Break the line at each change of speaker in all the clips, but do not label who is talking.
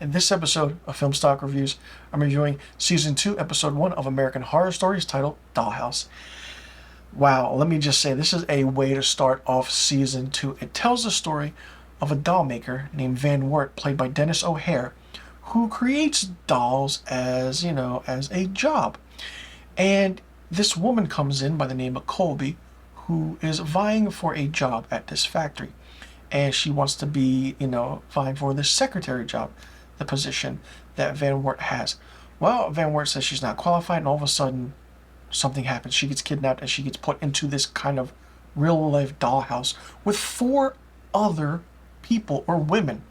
In this episode of Film Stock Reviews, I'm reviewing Season 2, Episode 1 of American Horror Stories titled Dollhouse. Wow, let me just say, this is a way to start off Season 2. It tells the story of a doll maker named Van Wert, played by Dennis O'Hare, who creates dolls as a job. And this woman comes in by the name of Colby, who is vying for a job at this factory. And she wants to be, vying for the secretary job, the position that Van Wert has. Well, Van Wert says she's not qualified, and all of a sudden, something happens. She gets kidnapped, and she gets put into this kind of real-life dollhouse with 4 other people, or women.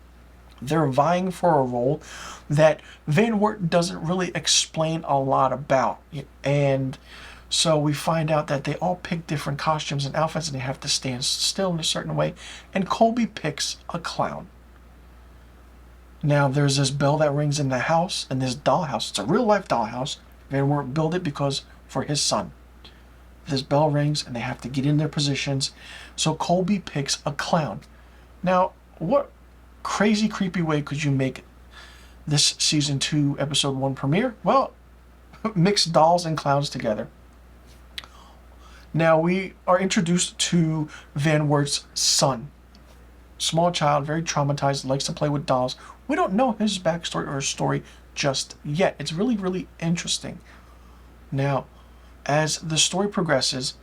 They're vying for a role that Van Wert doesn't really explain a lot about. And so we find out that they all pick different costumes and outfits, and they have to stand still in a certain way. And Colby picks a clown. Now, there's this bell that rings in the house, in this dollhouse. It's a real-life dollhouse. Van Wert built it for his son. This bell rings, and they have to get in their positions. So Colby picks a clown. Now, what crazy, creepy way could you make this Season 2, Episode 1 premiere? Well, mix dolls and clowns together. Now, we are introduced to Van Wert's son. Small child, very traumatized, likes to play with dolls. We don't know his backstory or story just yet. It's really, really interesting. Now, as the story progresses,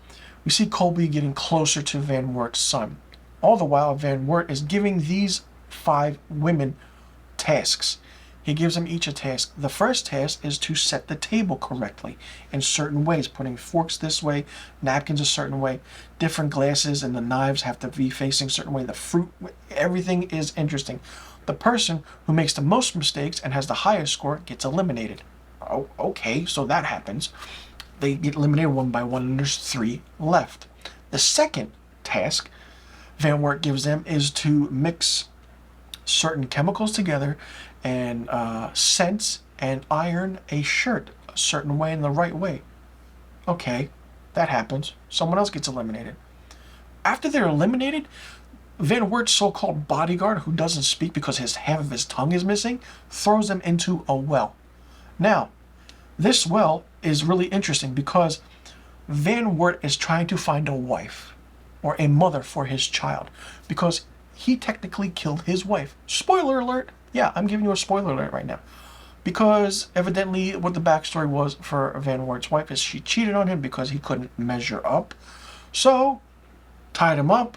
we see Colby getting closer to Van Wert's son. All the while, Van Wert is giving these 5 women tasks. He gives them each a task. The first task is to set the table correctly in certain ways, putting forks this way, napkins a certain way, different glasses, and the knives have to be facing a certain way. The fruit, everything is interesting. The person who makes the most mistakes and has the highest score gets eliminated. Oh, okay, so that happens. They get eliminated one by one, and there's 3 left. The second task Van Wert gives them is to mix certain chemicals together and scents and iron a shirt a certain way in the right way. Okay, that happens. Someone else gets eliminated. After they're eliminated, Van Wert's so-called bodyguard, who doesn't speak because half of his tongue is missing, throws them into a well. Now, this well is really interesting because Van Wert is trying to find a wife or a mother for his child because he technically killed his wife. Spoiler alert! Yeah, I'm giving you a spoiler alert right now. Because evidently what the backstory was for Van Wert's wife is she cheated on him because he couldn't measure up. So, tied him up,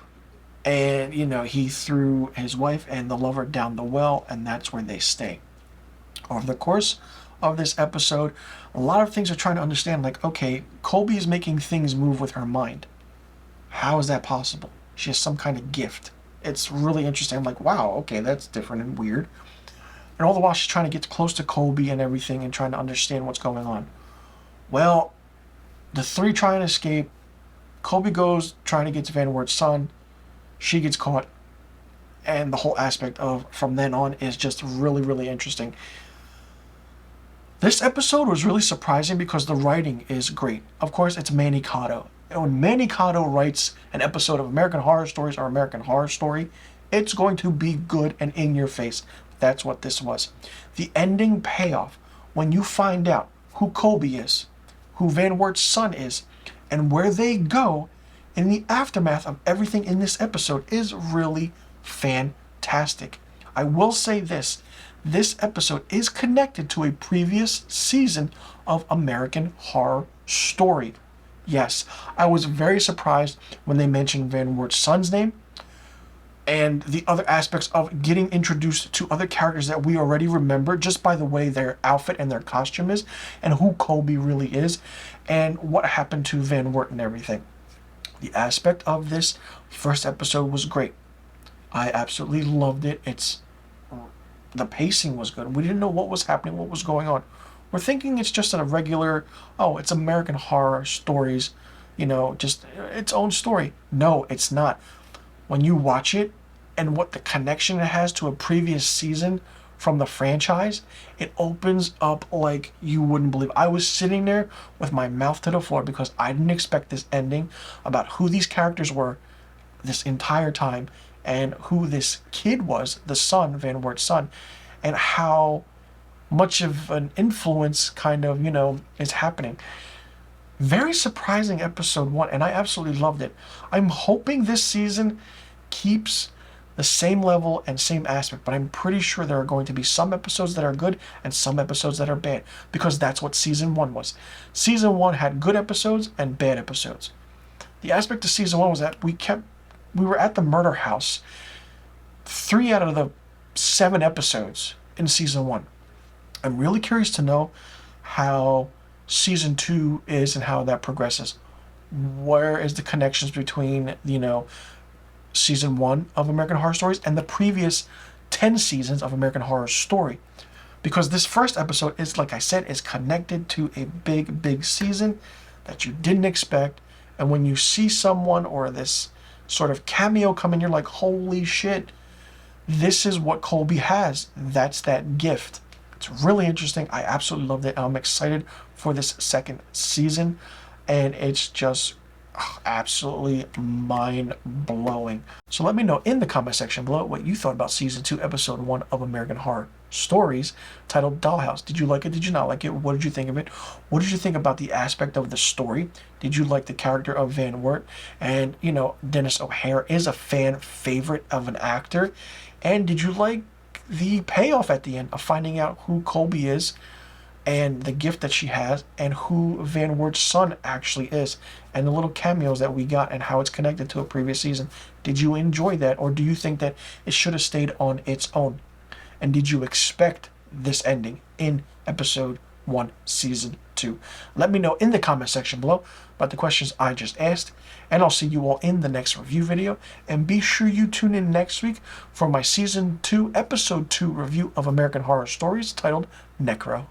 and, he threw his wife and the lover down the well, and that's where they stay. Over the course of this episode, a lot of things are trying to understand, like, okay, Colby is making things move with her mind. How is that possible? She has some kind of gift. It's really interesting. I'm like, wow, okay, that's different and weird. And all the while, she's trying to get close to Colby and everything and trying to understand what's going on. Well, the 3 try and escape. Colby goes trying to get to Van Wert's son. She gets caught. And the whole aspect of from then on is just really, really interesting. This episode was really surprising because the writing is great. Of course, it's Manny Cotto. And when Manny Cotto writes an episode of American Horror Stories or American Horror Story, it's going to be good and in your face. That's what this was. The ending payoff, when you find out who Colby is, who Van Wert's son is, and where they go in the aftermath of everything in this episode is really fantastic. I will say this episode is connected to a previous season of American Horror Story. Yes, I was very surprised when they mentioned Van Wert's son's name and the other aspects of getting introduced to other characters that we already remember just by the way their outfit and their costume is and who Colby really is and what happened to Van Wert and everything. The aspect of this first episode was great. I absolutely loved it. The pacing was good. We didn't know what was happening, what was going on. We're thinking it's just a regular, it's American Horror Stories, just its own story. No, it's not. When you watch it and what the connection it has to a previous season from the franchise, it opens up like you wouldn't believe. I was sitting there with my mouth to the floor because I didn't expect this ending about who these characters were this entire time and who this kid was, the son, Van Wert's son. and how much of an influence kind of, is happening. Very surprising episode 1, and I absolutely loved it. I'm hoping this season keeps the same level and same aspect, but I'm pretty sure there are going to be some episodes that are good and some episodes that are bad, because that's what season 1 was. Season 1 had good episodes and bad episodes. The aspect of season 1 was that we were at the murder house 3 out of the 7 episodes in season 1. I'm really curious to know how season 2 is and how that progresses. Where is the connections between, season 1 of American Horror Stories and the previous 10 seasons of American Horror Story? Because this first episode is, like I said, is connected to a big, big season that you didn't expect. And when you see someone or this sort of cameo come in, you're like, holy shit, this is what Colby has. That's that gift. It's really interesting. I absolutely loved it. I'm excited for this second season. And it's just absolutely mind-blowing. So let me know in the comment section below what you thought about season 2, episode 1 of American Horror Stories, titled Dollhouse. Did you like it? Did you not like it? What did you think of it? What did you think about the aspect of the story? Did you like the character of Van Wert? And, Dennis O'Hare is a fan favorite of an actor. And did you like the payoff at the end of finding out who Colby is and the gift that she has, and who Van Wert's son actually is, and the little cameos that we got and how it's connected to a previous season? Did you enjoy that, or do you think that it should have stayed on its own? And did you expect this ending in episode 1, season 2? Let me know in the comment section below about the questions I just asked, and I'll see you all in the next review video. And be sure you tune in next week for my season 2, episode 2 review of American Horror Stories, titled Necro.